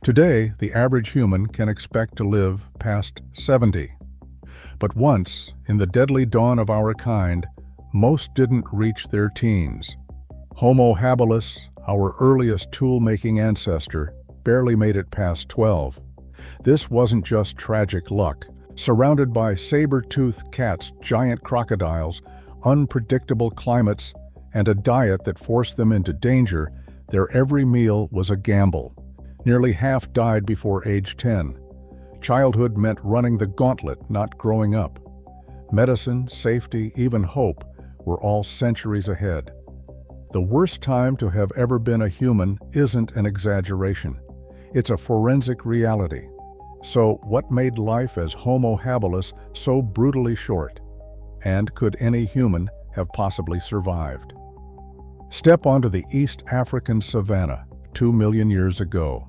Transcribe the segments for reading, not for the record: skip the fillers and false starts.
Today, the average human can expect to live past 70. But once, in the deadly dawn of our kind, most didn't reach their teens. Homo habilis, our earliest tool-making ancestor, barely made it past 12. This wasn't just tragic luck. Surrounded by saber-toothed cats, giant crocodiles, unpredictable climates, and a diet that forced them into danger, their every meal was a gamble. Nearly half died before age 10. Childhood meant running the gauntlet, not growing up. Medicine, safety, even hope were all centuries ahead. The worst time to have ever been a human isn't an exaggeration. It's a forensic reality. So, what made life as Homo habilis so brutally short? And could any human have possibly survived? Step onto the East African savanna 2 million years ago.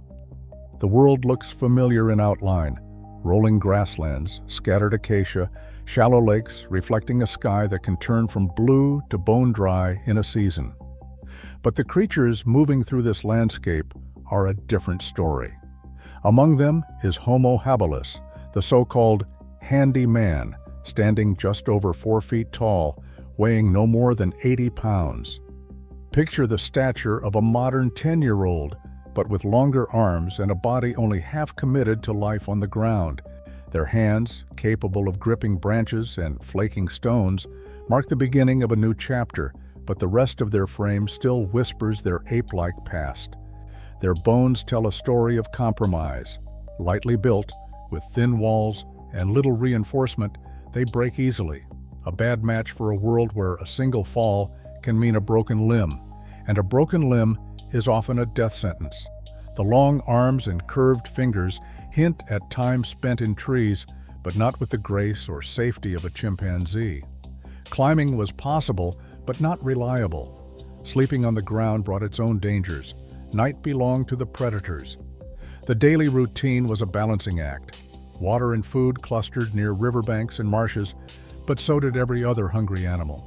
The world looks familiar in outline. Rolling grasslands, scattered acacia, shallow lakes reflecting a sky that can turn from blue to bone dry in a season. But the creatures moving through this landscape are a different story. Among them is Homo habilis, the so-called handy man, standing just over 4 feet tall, weighing no more than 80 pounds. Picture the stature of a modern 10-year-old, but with longer arms and a body only half committed to life on the ground. Their hands, capable of gripping branches and flaking stones, mark the beginning of a new chapter, but the rest of their frame still whispers their ape-like past. Their bones tell a story of compromise. Lightly built, with thin walls and little reinforcement, they break easily. A bad match for a world where a single fall can mean a broken limb, and a broken limb is often a death sentence. The long arms and curved fingers hint at time spent in trees, but not with the grace or safety of a chimpanzee. Climbing was possible, but not reliable. Sleeping on the ground brought its own dangers. Night belonged to the predators. The daily routine was a balancing act. Water and food clustered near riverbanks and marshes, but so did every other hungry animal.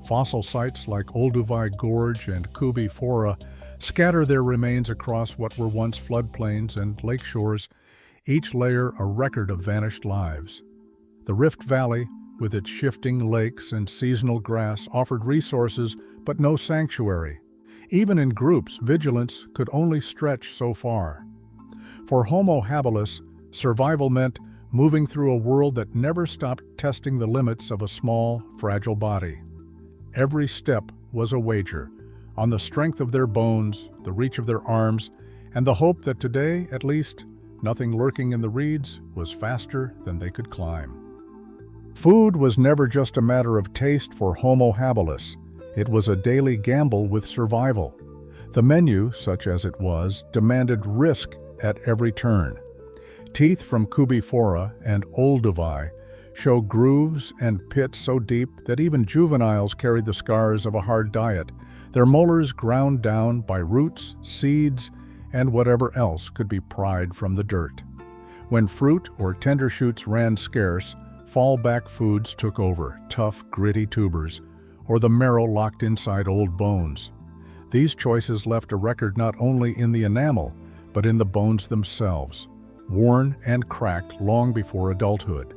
Fossil sites like Olduvai Gorge and Kubi Fora scatter their remains across what were once floodplains and lake shores, each layer a record of vanished lives. The Rift Valley, with its shifting lakes and seasonal grass, offered resources but no sanctuary. Even in groups, vigilance could only stretch so far. For Homo habilis, survival meant moving through a world that never stopped testing the limits of a small, fragile body. Every step was a wager, on the strength of their bones, the reach of their arms, and the hope that today, at least, nothing lurking in the reeds was faster than they could climb. Food was never just a matter of taste for Homo habilis. It was a daily gamble with survival. The menu, such as it was, demanded risk at every turn. Teeth from Kubi Fora and Olduvai show grooves and pits so deep that even juveniles carried the scars of a hard diet, their molars ground down by roots, seeds, and whatever else could be pried from the dirt. When fruit or tender shoots ran scarce, fallback foods took over, tough, gritty tubers, or the marrow locked inside old bones. These choices left a record not only in the enamel, but in the bones themselves, worn and cracked long before adulthood.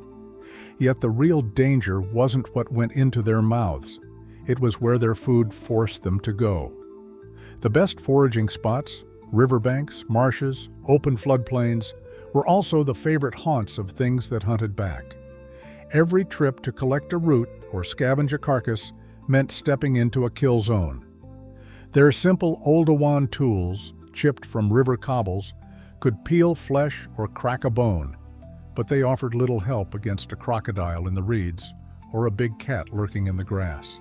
Yet the real danger wasn't what went into their mouths. It was where their food forced them to go. The best foraging spots, riverbanks, marshes, open floodplains, were also the favorite haunts of things that hunted back. Every trip to collect a root or scavenge a carcass meant stepping into a kill zone. Their simple Oldowan tools, chipped from river cobbles, could peel flesh or crack a bone, but they offered little help against a crocodile in the reeds or a big cat lurking in the grass.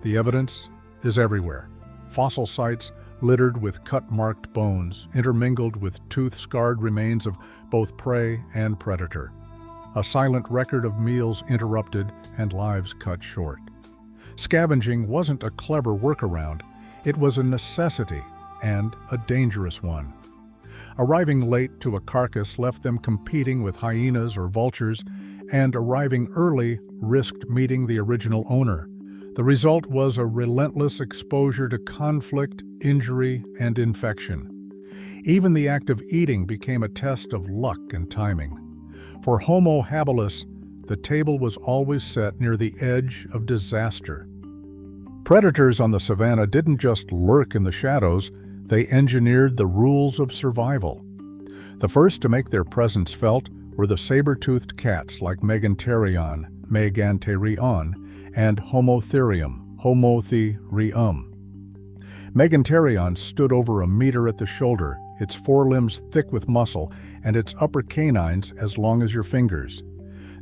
The evidence is everywhere. Fossil sites littered with cut-marked bones, intermingled with tooth-scarred remains of both prey and predator. A silent record of meals interrupted and lives cut short. Scavenging wasn't a clever workaround, it was a necessity and a dangerous one. Arriving late to a carcass left them competing with hyenas or vultures, and arriving early risked meeting the original owner. The result was a relentless exposure to conflict, injury, and infection. Even the act of eating became a test of luck and timing. For Homo habilis, the table was always set near the edge of disaster. Predators on the savanna didn't just lurk in the shadows, they engineered the rules of survival. The first to make their presence felt were the saber-toothed cats like Meganterion, and Homotherium. Meganterion stood over a meter at the shoulder, its forelimbs thick with muscle and its upper canines as long as your fingers.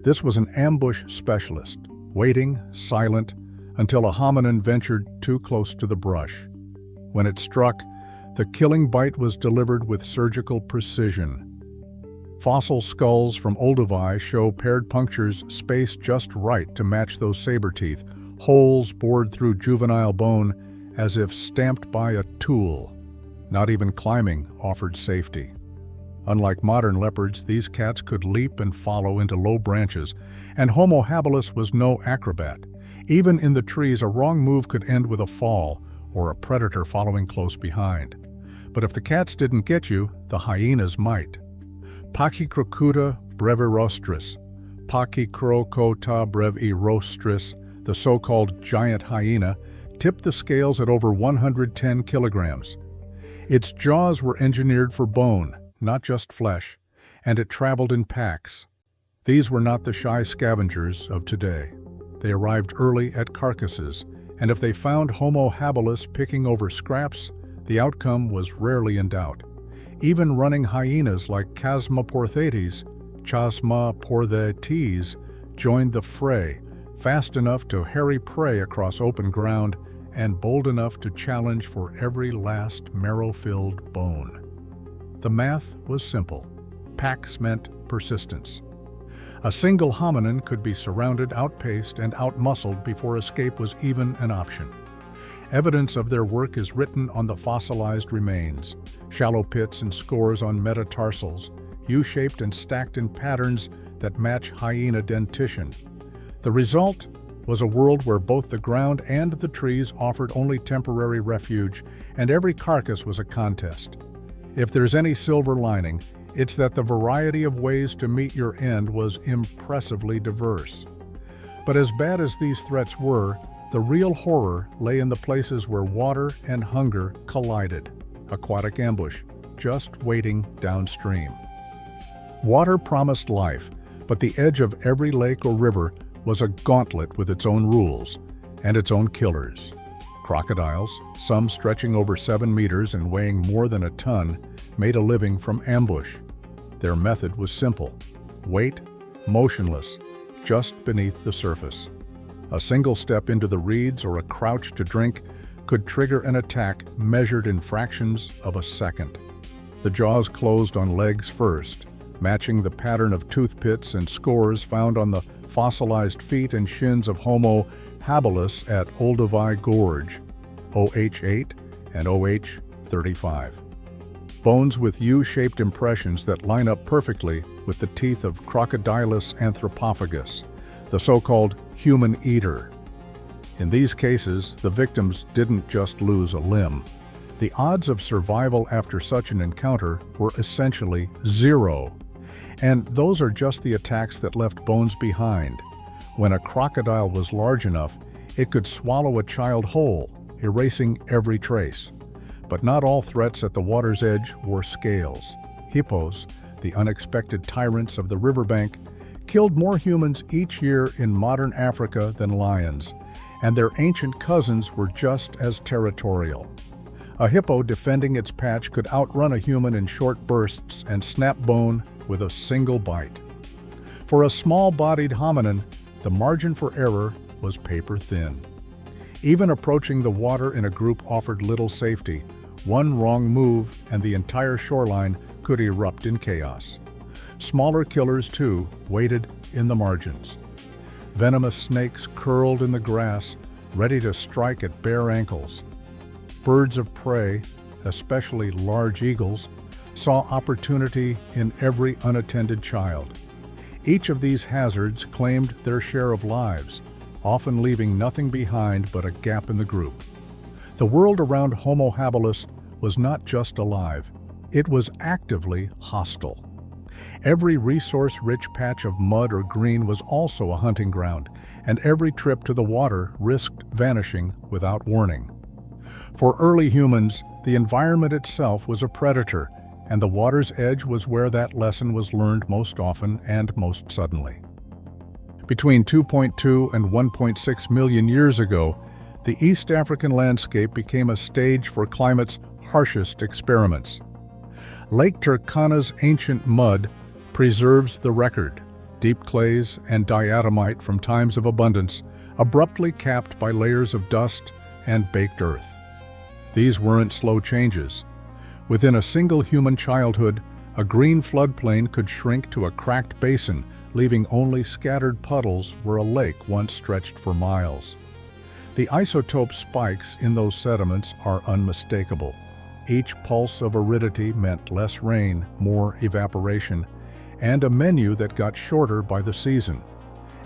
This was an ambush specialist, waiting, silent, until a hominin ventured too close to the brush. When it struck, the killing bite was delivered with surgical precision. Fossil skulls from Olduvai show paired punctures spaced just right to match those saber teeth, holes bored through juvenile bone as if stamped by a tool. Not even climbing offered safety. Unlike modern leopards, these cats could leap and follow into low branches, and Homo habilis was no acrobat. Even in the trees, a wrong move could end with a fall or a predator following close behind. But if the cats didn't get you, the hyenas might. Pachycrocuta brevirostris, Pachycrocota brevirostris, the so-called giant hyena, tipped the scales at over 110 kilograms. Its jaws were engineered for bone, not just flesh, and it traveled in packs. These were not the shy scavengers of today. They arrived early at carcasses, and if they found Homo habilis picking over scraps, the outcome was rarely in doubt. Even running hyenas like Chasmoporthetes, joined the fray, fast enough to harry prey across open ground and bold enough to challenge for every last marrow-filled bone. The math was simple. Packs meant persistence. A single hominin could be surrounded, outpaced, and outmuscled before escape was even an option. Evidence of their work is written on the fossilized remains, shallow pits and scores on metatarsals, U-shaped and stacked in patterns that match hyena dentition. The result was a world where both the ground and the trees offered only temporary refuge, and every carcass was a contest. If there's any silver lining, it's that the variety of ways to meet your end was impressively diverse. But as bad as these threats were, the real horror lay in the places where water and hunger collided. Aquatic ambush, just waiting downstream. Water promised life, but the edge of every lake or river was a gauntlet with its own rules and its own killers. Crocodiles, some stretching over 7 meters and weighing more than a ton, made a living from ambush. Their method was simple: wait, motionless, just beneath the surface. A single step into the reeds or a crouch to drink could trigger an attack measured in fractions of a second. The jaws closed on legs first, matching the pattern of tooth pits and scores found on the fossilized feet and shins of Homo habilis at Olduvai Gorge, OH8 and OH35. Bones with U-shaped impressions that line up perfectly with the teeth of Crocodylus anthropophagus, the so-called human eater. In these cases, the victims didn't just lose a limb. The odds of survival after such an encounter were essentially zero. And those are just the attacks that left bones behind. When a crocodile was large enough, it could swallow a child whole, erasing every trace. But not all threats at the water's edge wore scales. Hippos, the unexpected tyrants of the riverbank, killed more humans each year in modern Africa than lions, and their ancient cousins were just as territorial. A hippo defending its patch could outrun a human in short bursts and snap bone with a single bite. For a small-bodied hominin, the margin for error was paper thin. Even approaching the water in a group offered little safety. One wrong move and the entire shoreline could erupt in chaos. Smaller killers, too, waited in the margins. Venomous snakes curled in the grass, ready to strike at bare ankles. Birds of prey, especially large eagles, saw opportunity in every unattended child. Each of these hazards claimed their share of lives, often leaving nothing behind but a gap in the group. The world around Homo habilis was not just alive, It was actively hostile. Every resource-rich patch of mud or green was also a hunting ground, and every trip to the water risked vanishing without warning. For early humans, the environment itself was a predator, and the water's edge was where that lesson was learned most often and most suddenly. Between 2.2 and 1.6 million years ago, the East African landscape became a stage for climate's harshest experiments. Lake Turkana's ancient mud preserves the record, deep clays and diatomite from times of abundance, abruptly capped by layers of dust and baked earth. These weren't slow changes. Within a single human childhood, a green floodplain could shrink to a cracked basin, leaving only scattered puddles where a lake once stretched for miles. The isotope spikes in those sediments are unmistakable. Each pulse of aridity meant less rain, more evaporation, and a menu that got shorter by the season.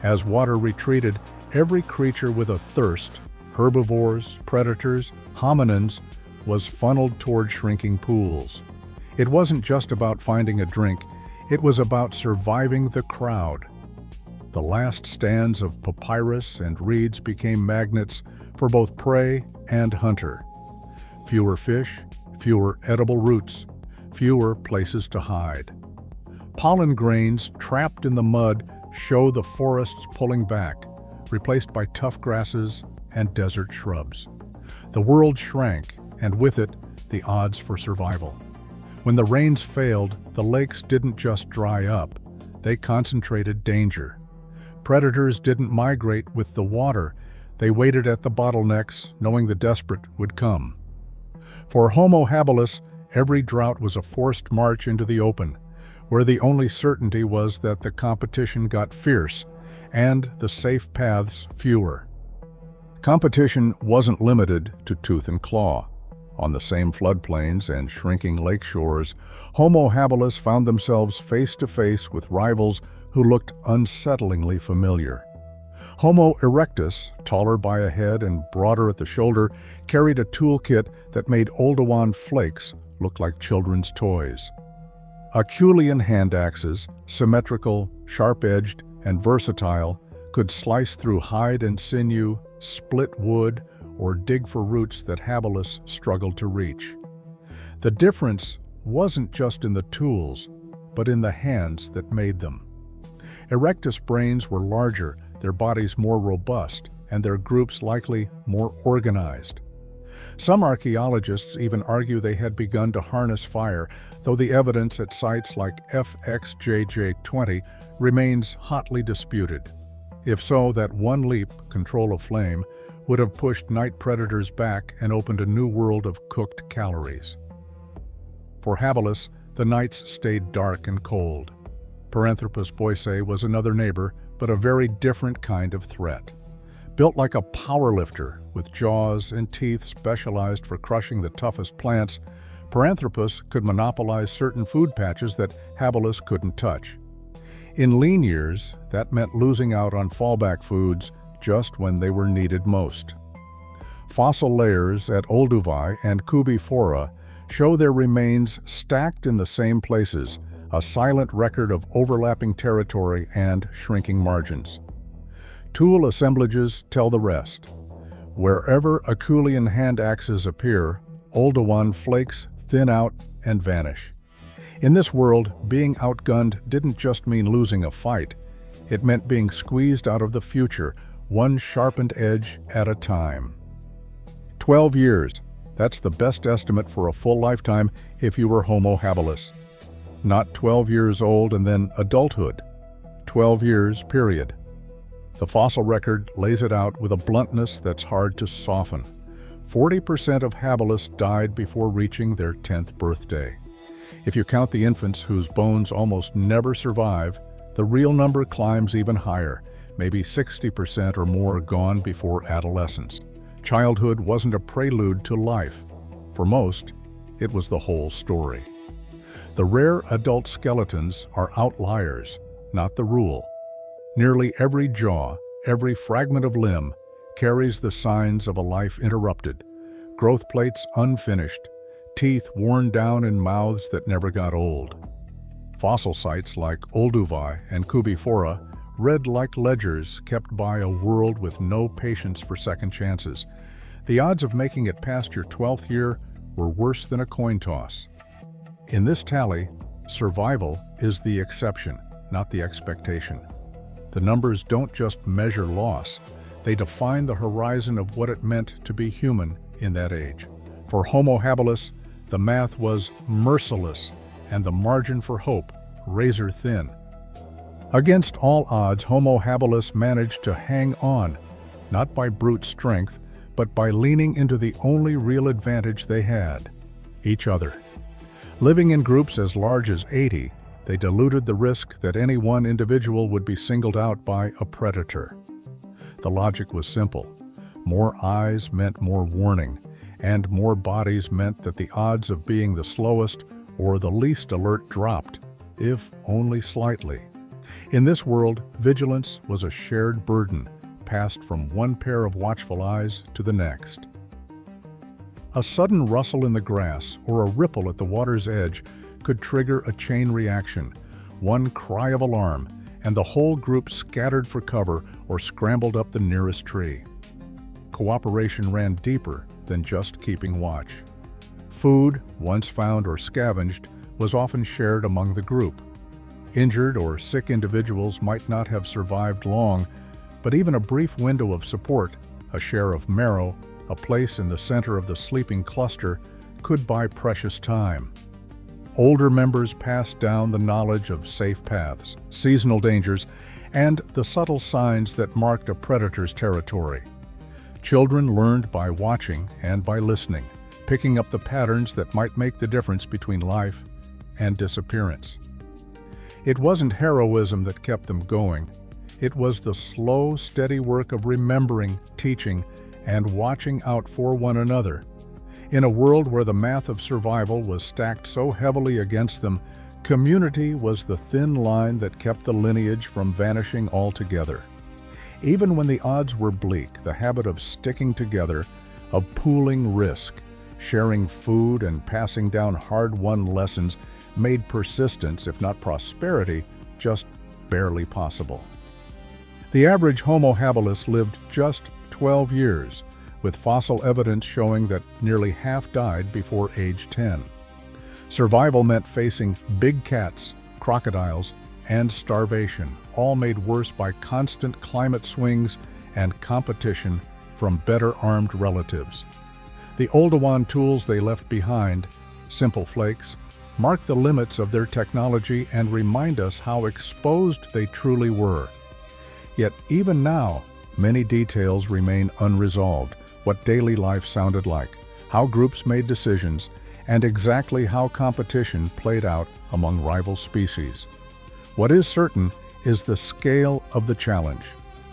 As water retreated, every creature with a thirst, herbivores, predators, hominins, was funneled toward shrinking pools. It wasn't just about finding a drink, it was about surviving the crowd. The last stands of papyrus and reeds became magnets for both prey and hunter. Fewer fish, fewer edible roots, fewer places to hide. Pollen grains trapped in the mud show the forests pulling back, replaced by tough grasses and desert shrubs. The world shrank, and with it, the odds for survival. When the rains failed, the lakes didn't just dry up, they concentrated danger. Predators didn't migrate with the water, they waited at the bottlenecks, knowing the desperate would come. For Homo habilis, every drought was a forced march into the open, where the only certainty was that the competition got fierce and the safe paths fewer. Competition wasn't limited to tooth and claw. On the same floodplains and shrinking lake shores, Homo habilis found themselves face to face with rivals who looked unsettlingly familiar. Homo erectus, taller by a head and broader at the shoulder, carried a toolkit that made Oldowan flakes look like children's toys. Acheulean hand axes, symmetrical, sharp-edged, and versatile, could slice through hide and sinew, split wood, or dig for roots that habilis struggled to reach. The difference wasn't just in the tools, but in the hands that made them. Erectus brains were larger, their bodies more robust, and their groups likely more organized. Some archaeologists even argue they had begun to harness fire, though the evidence at sites like FXJJ20 remains hotly disputed. If so, that one leap, control of flame, would have pushed night predators back and opened a new world of cooked calories. For habilis, the nights stayed dark and cold. Paranthropus boisei was another neighbor, but a very different kind of threat. Built like a powerlifter, with jaws and teeth specialized for crushing the toughest plants, Paranthropus could monopolize certain food patches that habilis couldn't touch. In lean years, that meant losing out on fallback foods just when they were needed most. Fossil layers at Olduvai and Kubifora show their remains stacked in the same places, a silent record of overlapping territory and shrinking margins. Tool assemblages tell the rest. Wherever Acheulean hand axes appear, Oldowan flakes thin out and vanish. In this world, being outgunned didn't just mean losing a fight. It meant being squeezed out of the future, one sharpened edge at a time. 12 years. That's the best estimate for a full lifetime if you were Homo habilis. Not 12 years old and then adulthood. 12 years, period. The fossil record lays it out with a bluntness that's hard to soften. 40% of habilis died before reaching their 10th birthday. If you count the infants whose bones almost never survive, the real number climbs even higher, maybe 60% or more gone before adolescence. Childhood wasn't a prelude to life. For most, it was the whole story. The rare adult skeletons are outliers, not the rule. Nearly every jaw, every fragment of limb, carries the signs of a life interrupted, growth plates unfinished, teeth worn down in mouths that never got old. Fossil sites like Olduvai and Kubifora read like ledgers kept by a world with no patience for second chances. The odds of making it past your 12th year were worse than a coin toss. In this tally, survival is the exception, not the expectation. The numbers don't just measure loss, they define the horizon of what it meant to be human in that age. For Homo habilis, the math was merciless and the margin for hope razor thin. Against all odds, Homo habilis managed to hang on, not by brute strength, but by leaning into the only real advantage they had: each other. Living in groups as large as 80, they diluted the risk that any one individual would be singled out by a predator. The logic was simple. More eyes meant more warning, and more bodies meant that the odds of being the slowest or the least alert dropped, if only slightly. In this world, vigilance was a shared burden, passed from one pair of watchful eyes to the next. A sudden rustle in the grass or a ripple at the water's edge could trigger a chain reaction. One cry of alarm, and the whole group scattered for cover or scrambled up the nearest tree. Cooperation ran deeper than just keeping watch. Food, once found or scavenged, was often shared among the group. Injured or sick individuals might not have survived long, but even a brief window of support, a share of marrow, a place in the center of the sleeping cluster, could buy precious time. Older members passed down the knowledge of safe paths, seasonal dangers, and the subtle signs that marked a predator's territory. Children learned by watching and by listening, picking up the patterns that might make the difference between life and disappearance. It wasn't heroism that kept them going. It was the slow, steady work of remembering, teaching, and watching out for one another. In a world where the math of survival was stacked so heavily against them, community was the thin line that kept the lineage from vanishing altogether. Even when the odds were bleak, the habit of sticking together, of pooling risk, sharing food, and passing down hard-won lessons made persistence, if not prosperity, just barely possible. The average Homo habilis lived just 12 years, with fossil evidence showing that nearly half died before age 10. Survival meant facing big cats, crocodiles, and starvation, all made worse by constant climate swings and competition from better-armed relatives. The Oldowan tools they left behind, simple flakes, mark the limits of their technology and remind us how exposed they truly were. Yet even now, many details remain unresolved: what daily life sounded like, how groups made decisions, and exactly how competition played out among rival species. What is certain is the scale of the challenge.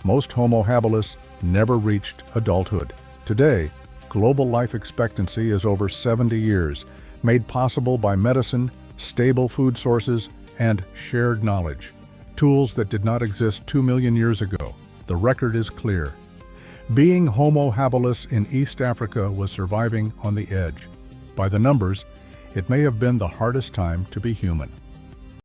Most Homo habilis never reached adulthood. Today, global life expectancy is over 70 years, made possible by medicine, stable food sources, and shared knowledge. Tools that did not exist 2 million years ago. The record is clear. Being Homo habilis in East Africa was surviving on the edge. By the numbers, it may have been the hardest time to be human.